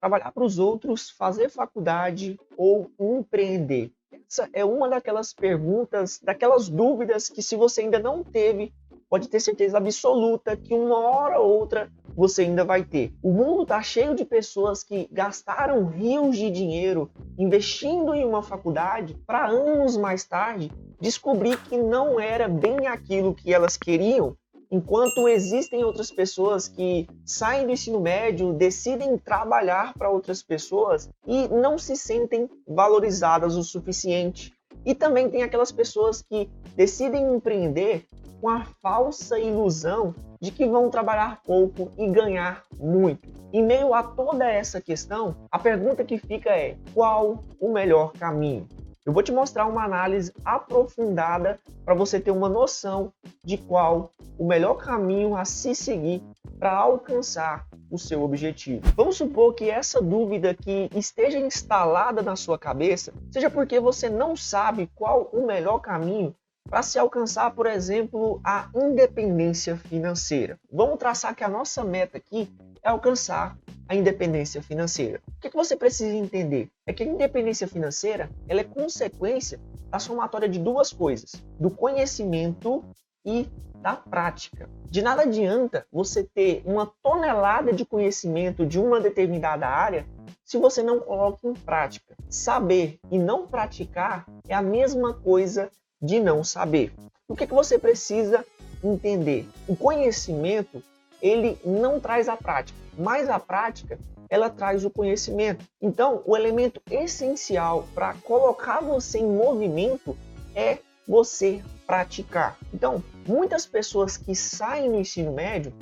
trabalhar para os outros, fazer faculdade ou empreender? Essa é uma daquelas perguntas, daquelas dúvidas que, se você ainda não teve, pode ter certeza absoluta que uma hora ou outra você ainda vai ter. O mundo está cheio de pessoas que gastaram rios de dinheiro investindo em uma faculdade para anos mais tarde descobrir que não era bem aquilo que elas queriam. Enquanto existem outras pessoas que saem do ensino médio, decidem trabalhar para outras pessoas e não se sentem valorizadas o suficiente. E também tem aquelas pessoas que decidem empreender com a falsa ilusão de que vão trabalhar pouco e ganhar muito. Em meio a toda essa questão, a pergunta que fica é: qual o melhor caminho? Eu vou te mostrar uma análise aprofundada para você ter uma noção de qual o melhor caminho a se seguir para alcançar o seu objetivo. Vamos supor que essa dúvida que esteja instalada na sua cabeça seja porque você não sabe qual o melhor caminho para se alcançar, por exemplo, a independência financeira. Vamos traçar que a nossa meta aqui é alcançar a independência financeira. O que você precisa entender? É que a independência financeira ela é consequência da somatória de duas coisas: do conhecimento e da prática. De nada adianta você ter uma tonelada de conhecimento de uma determinada área se você não coloca em prática. Saber e não praticar é a mesma coisa de não saber. O que você precisa entender? O conhecimento ele não traz a prática, mas a prática ela traz o conhecimento. Então, o elemento essencial para colocar você em movimento é você praticar. Então, muitas pessoas que saem do ensino médio,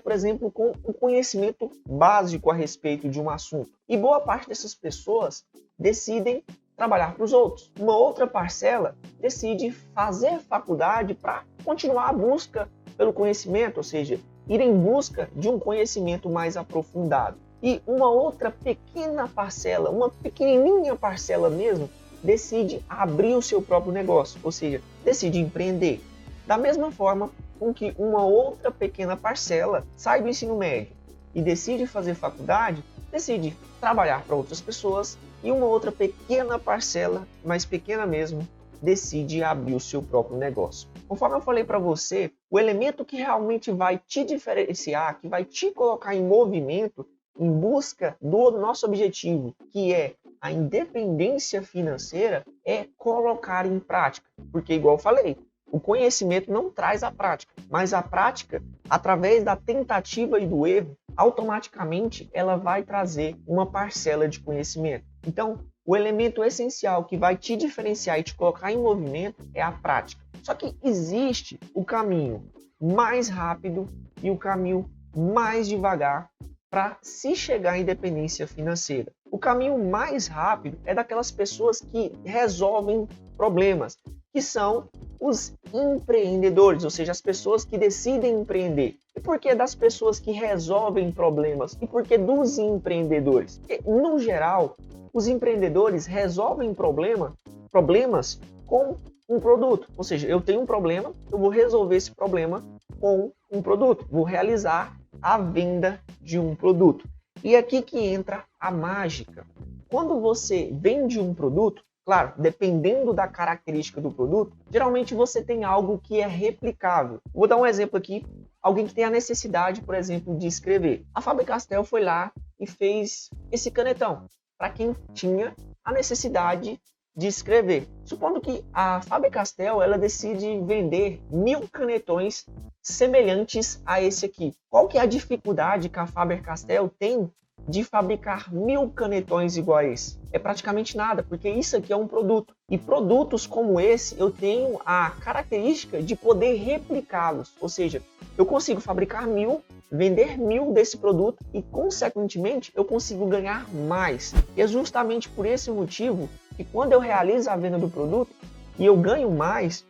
por exemplo, com o conhecimento básico a respeito de um assunto. E boa parte dessas pessoas decidem trabalhar para os outros. Uma outra parcela decide fazer faculdade para continuar a busca pelo conhecimento, ou seja, ir em busca de um conhecimento mais aprofundado. E uma outra pequena parcela, uma pequenininha parcela mesmo, decide abrir o seu próprio negócio, ou seja, decide empreender. Da mesma forma com que uma outra pequena parcela sai do ensino médio e decide fazer faculdade, decide trabalhar para outras pessoas, e uma outra pequena parcela, mais pequena mesmo, decide abrir o seu próprio negócio. Conforme eu falei para você, o elemento que realmente vai te diferenciar, que vai te colocar em movimento em busca do nosso objetivo, que é a independência financeira, é colocar em prática. Porque, igual eu falei, o conhecimento não traz a prática, mas a prática, através da tentativa e do erro, automaticamente ela vai trazer uma parcela de conhecimento. Então, o elemento essencial que vai te diferenciar e te colocar em movimento é a prática. Só que existe o caminho mais rápido e o caminho mais devagar para se chegar à independência financeira. O caminho mais rápido é daquelas pessoas que resolvem problemas, que são os empreendedores, ou seja, as pessoas que decidem empreender. E por que das pessoas que resolvem problemas? E por que dos empreendedores? Porque, no geral, os empreendedores resolvem problemas com um produto. Ou seja, eu tenho um problema, eu vou resolver esse problema com um produto. Vou realizar a venda de um produto. E é aqui que entra a mágica. Quando você vende um produto, claro, dependendo da característica do produto, geralmente você tem algo que é replicável. Vou dar um exemplo aqui. Alguém que tem a necessidade, por exemplo, de escrever. A Faber-Castell foi lá e fez esse canetão para quem tinha a necessidade de escrever. Supondo que a Faber-Castell ela decide vender 1000 canetões semelhantes a esse aqui. Qual que é a dificuldade que a Faber-Castell tem de fabricar 1000 canetões iguais? É praticamente nada, porque isso aqui é um produto. E produtos como esse, eu tenho a característica de poder replicá-los. Ou seja, eu consigo fabricar 1000, vender 1000 desse produto e, consequentemente, eu consigo ganhar mais. E é justamente por esse motivo que, quando eu realizo a venda do produto e eu ganho mais,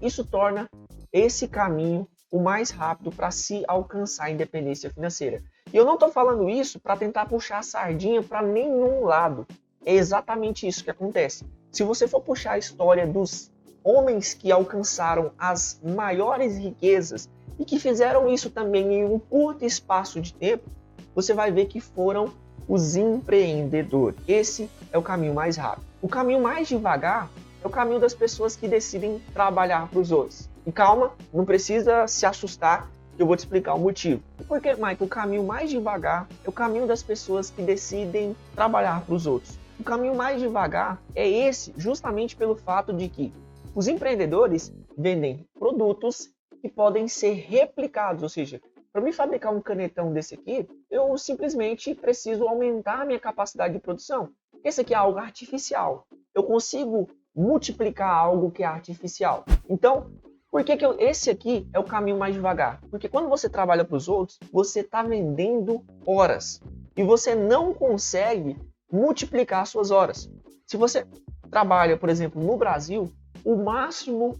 isso torna esse caminho o mais rápido para se alcançar a independência financeira. E eu não estou falando isso para tentar puxar a sardinha para nenhum lado. É exatamente isso que acontece. Se você for puxar a história dos homens que alcançaram as maiores riquezas e que fizeram isso também em um curto espaço de tempo, você vai ver que foram os empreendedores. Esse é o caminho mais rápido. O caminho mais devagar é o caminho das pessoas que decidem trabalhar para os outros. E calma, não precisa se assustar, que eu vou te explicar o motivo. Porque, Mike, o caminho mais devagar é o caminho das pessoas que decidem trabalhar para os outros. O caminho mais devagar é esse, justamente pelo fato de que os empreendedores vendem produtos que podem ser replicados, ou seja, para me fabricar um canetão desse aqui, eu simplesmente preciso aumentar a minha capacidade de produção. Esse aqui é algo artificial. Eu consigo multiplicar algo que é artificial. Então, por que esse aqui é o caminho mais devagar? Porque quando você trabalha para os outros, você está vendendo horas. E você não consegue multiplicar suas horas. Se você trabalha, por exemplo, no Brasil, o máximo,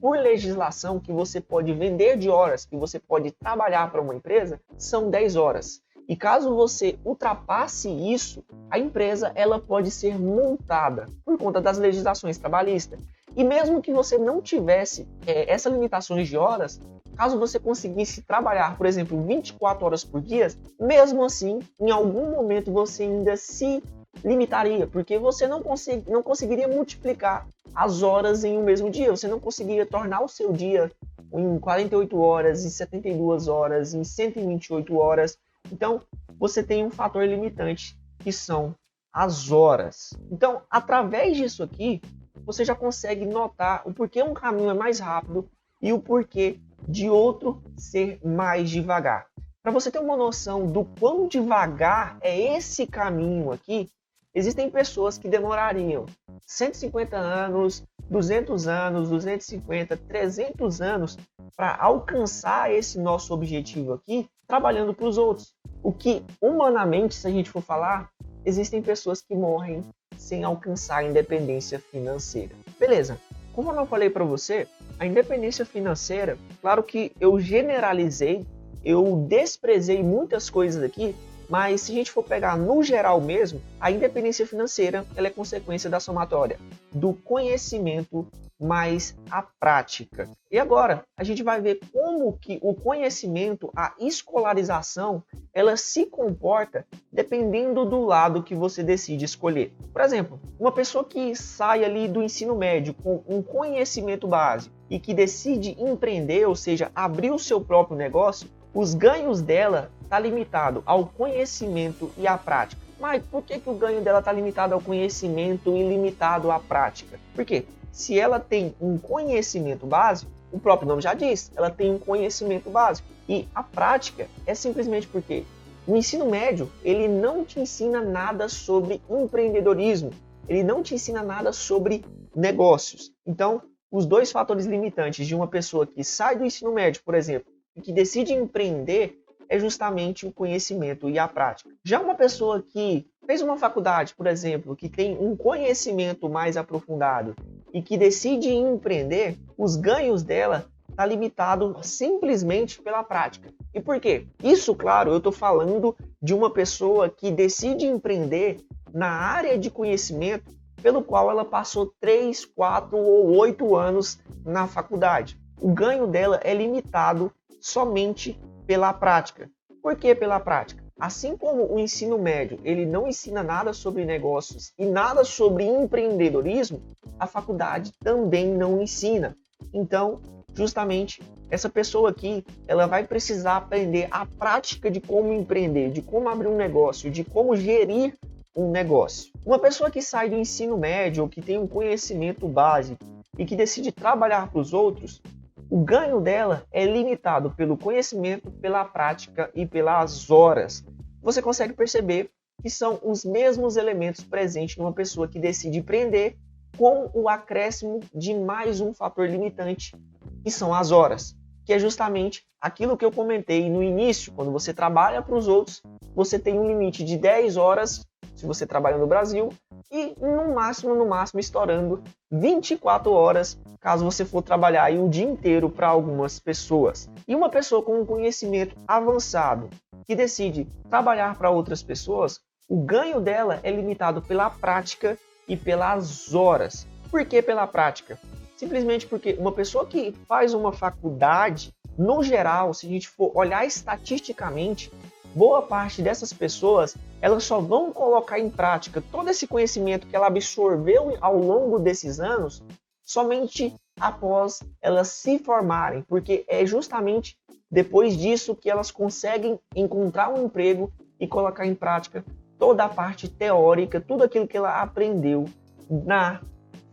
por legislação que você pode vender de horas, que você pode trabalhar para uma empresa, são 10 horas. E caso você ultrapasse isso, a empresa ela pode ser multada por conta das legislações trabalhistas. E mesmo que você não tivesse essas limitações de horas, caso você conseguisse trabalhar, por exemplo, 24 horas por dia, mesmo assim, em algum momento você ainda se limitaria, porque você não conseguiria multiplicar as horas em um mesmo dia, você não conseguiria tornar o seu dia em 48 horas, em 72 horas, em 128 horas. Então, você tem um fator limitante, que são as horas. Então, através disso aqui, você já consegue notar o porquê um caminho é mais rápido e o porquê de outro ser mais devagar. Para você ter uma noção do quão devagar é esse caminho aqui, existem pessoas que demorariam 150 anos, 200 anos, 250, 300 anos para alcançar esse nosso objetivo aqui, trabalhando para os outros. O que, humanamente, se a gente for falar, existem pessoas que morrem sem alcançar a independência financeira. Beleza, como eu não falei para você, a independência financeira, claro que eu generalizei, eu desprezei muitas coisas aqui, mas se a gente for pegar no geral mesmo, a independência financeira ela é consequência da somatória do conhecimento mais a prática. E agora, a gente vai ver como que o conhecimento, a escolarização, ela se comporta dependendo do lado que você decide escolher. Por exemplo, uma pessoa que sai ali do ensino médio com um conhecimento básico e que decide empreender, ou seja, abrir o seu próprio negócio, os ganhos dela está limitado ao conhecimento e à prática. Mas por que o ganho dela está limitado ao conhecimento e limitado à prática? Por quê? Se ela tem um conhecimento básico, o próprio nome já diz, ela tem um conhecimento básico. E a prática é simplesmente porque o ensino médio, ele não te ensina nada sobre empreendedorismo, ele não te ensina nada sobre negócios. Então, os dois fatores limitantes de uma pessoa que sai do ensino médio, por exemplo, e que decide empreender, é justamente o conhecimento e a prática. Já uma pessoa que fez uma faculdade, por exemplo, que tem um conhecimento mais aprofundado e que decide empreender, os ganhos dela está limitado simplesmente pela prática. E por quê? Isso, claro, eu estou falando de uma pessoa que decide empreender na área de conhecimento pelo qual ela passou 3, 4 ou 8 anos na faculdade. O ganho dela é limitado somente pela prática. Por que pela prática? Assim como o ensino médio ele não ensina nada sobre negócios e nada sobre empreendedorismo, a faculdade também não ensina. Então, justamente, essa pessoa aqui, ela vai precisar aprender a prática de como empreender, de como abrir um negócio, de como gerir um negócio. Uma pessoa que sai do ensino médio ou que tem um conhecimento básico e que decide trabalhar para os outros, o ganho dela é limitado pelo conhecimento, pela prática e pelas horas. Você consegue perceber que são os mesmos elementos presentes numa pessoa que decide empreender, com o acréscimo de mais um fator limitante, que são as horas, que é justamente aquilo que eu comentei no início. Quando você trabalha para os outros, você tem um limite de 10 horas, se você trabalha no Brasil, e no máximo, estourando 24 horas, caso você for trabalhar aí o dia inteiro para algumas pessoas. E uma pessoa com um conhecimento avançado, que decide trabalhar para outras pessoas, o ganho dela é limitado pela prática e pelas horas. Por que pela prática? Simplesmente porque uma pessoa que faz uma faculdade, no geral, se a gente for olhar estatisticamente, boa parte dessas pessoas, elas só vão colocar em prática todo esse conhecimento que ela absorveu ao longo desses anos somente após elas se formarem, porque é justamente depois disso que elas conseguem encontrar um emprego e colocar em prática toda a parte teórica, tudo aquilo que ela aprendeu na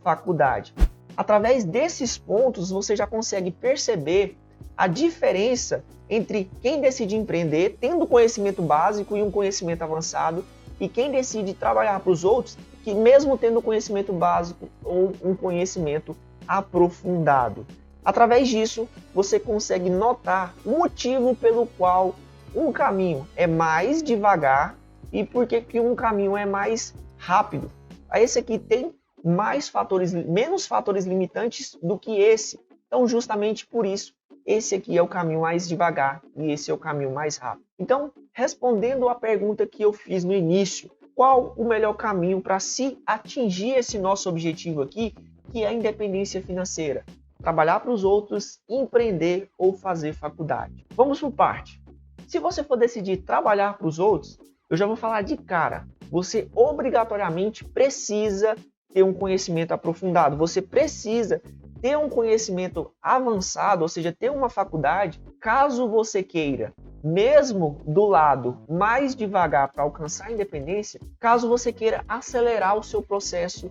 faculdade. Através desses pontos, você já consegue perceber a diferença entre quem decide empreender, tendo conhecimento básico e um conhecimento avançado, e quem decide trabalhar para os outros, que mesmo tendo conhecimento básico ou um conhecimento aprofundado. Através disso, você consegue notar o motivo pelo qual um caminho é mais devagar e por que um caminho é mais rápido. Esse aqui tem menos fatores limitantes do que esse. Então, justamente por isso, esse aqui é o caminho mais devagar e esse é o caminho mais rápido. Então, respondendo à pergunta que eu fiz no início, qual o melhor caminho para se atingir esse nosso objetivo aqui, que é a independência financeira? Trabalhar para os outros, empreender ou fazer faculdade. Vamos por parte. Se você for decidir trabalhar para os outros, eu já vou falar de cara. Você obrigatoriamente precisa ter um conhecimento aprofundado. Você precisa ter um conhecimento avançado, ou seja, ter uma faculdade, caso você queira, mesmo do lado mais devagar para alcançar a independência, caso você queira acelerar o seu processo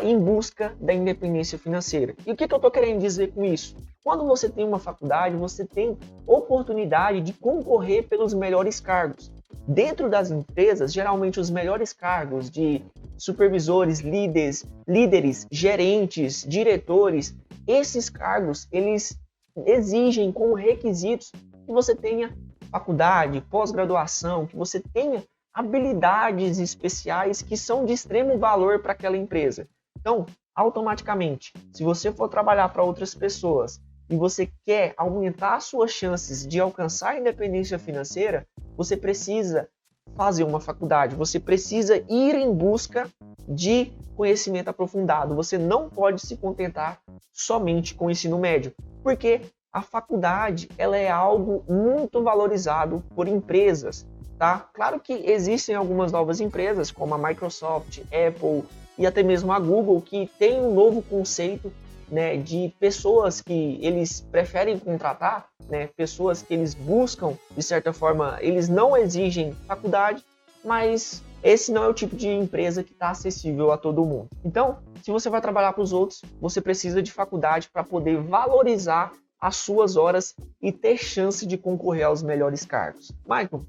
em busca da independência financeira. E o que eu estou querendo dizer com isso? Quando você tem uma faculdade, você tem oportunidade de concorrer pelos melhores cargos. Dentro das empresas, geralmente os melhores cargos de supervisores, líderes, gerentes, diretores, esses cargos, eles exigem como requisitos que você tenha faculdade, pós-graduação, que você tenha habilidades especiais que são de extremo valor para aquela empresa. Então, automaticamente, se você for trabalhar para outras pessoas e você quer aumentar as suas chances de alcançar a independência financeira, você precisa fazer uma faculdade, você precisa ir em busca de conhecimento aprofundado. Você não pode se contentar somente com o ensino médio, porque a faculdade ela é algo muito valorizado por empresas, tá? Claro que existem algumas novas empresas, como a Microsoft, Apple e até mesmo a Google, que tem um novo conceito, né, de pessoas que eles preferem contratar, né, pessoas que eles buscam, de certa forma, eles não exigem faculdade, mas esse não é o tipo de empresa que está acessível a todo mundo. Então, se você vai trabalhar para os outros, você precisa de faculdade para poder valorizar as suas horas e ter chance de concorrer aos melhores cargos. Michael,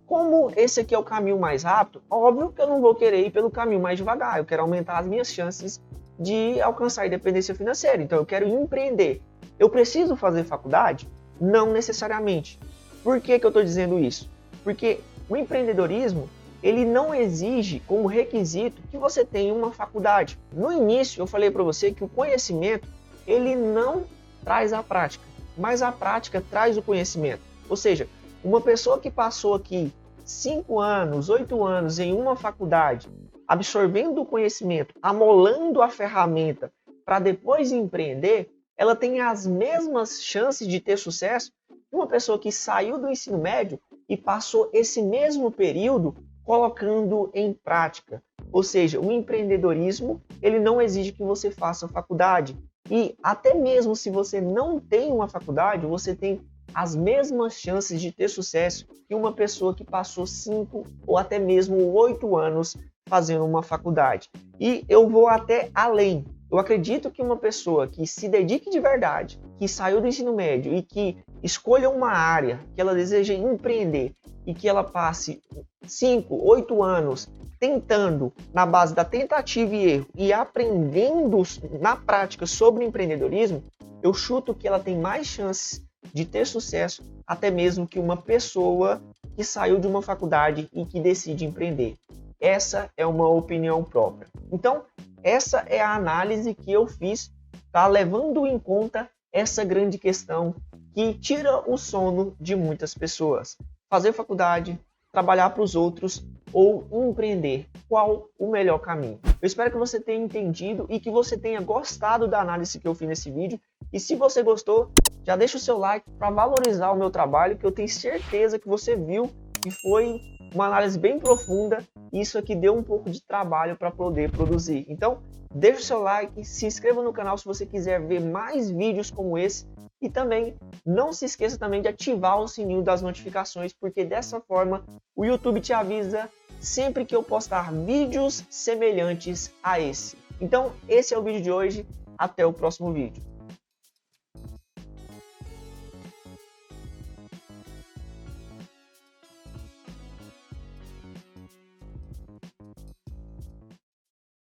como esse aqui é o caminho mais rápido, óbvio que eu não vou querer ir pelo caminho mais devagar, eu quero aumentar as minhas chances de alcançar a independência financeira, então eu quero empreender. Eu preciso fazer faculdade? Não necessariamente. Por que eu estou dizendo isso? Porque o empreendedorismo, ele não exige como requisito que você tenha uma faculdade. No início eu falei para você que o conhecimento, ele não traz a prática, mas a prática traz o conhecimento. Ou seja, uma pessoa que passou aqui 5 anos, 8 anos em uma faculdade, absorvendo o conhecimento, amolando a ferramenta para depois empreender, ela tem as mesmas chances de ter sucesso que uma pessoa que saiu do ensino médio e passou esse mesmo período colocando em prática. Ou seja, o empreendedorismo, ele não exige que você faça faculdade. E até mesmo se você não tem uma faculdade, você tem as mesmas chances de ter sucesso que uma pessoa que passou 5 ou até mesmo 8 anos fazendo uma faculdade. E eu vou até além. Eu acredito que uma pessoa que se dedique de verdade, que saiu do ensino médio e que escolha uma área que ela deseja empreender e que ela passe 5, 8 anos tentando na base da tentativa e erro e aprendendo na prática sobre empreendedorismo, eu chuto que ela tem mais chances de ter sucesso até mesmo que uma pessoa que saiu de uma faculdade e que decide empreender. Essa é uma opinião própria. Então, essa é a análise que eu fiz, tá? Levando em conta essa grande questão que tira o sono de muitas pessoas. Fazer faculdade, trabalhar para os outros ou empreender. Qual o melhor caminho? Eu espero que você tenha entendido e que você tenha gostado da análise que eu fiz nesse vídeo. E se você gostou, já deixa o seu like para valorizar o meu trabalho, que eu tenho certeza que você viu que foi uma análise bem profunda e isso aqui deu um pouco de trabalho para poder produzir. Então, deixa o seu like, se inscreva no canal se você quiser ver mais vídeos como esse e também não se esqueça também de ativar o sininho das notificações, porque dessa forma o YouTube te avisa sempre que eu postar vídeos semelhantes a esse. Então, esse é o vídeo de hoje. Até o próximo vídeo.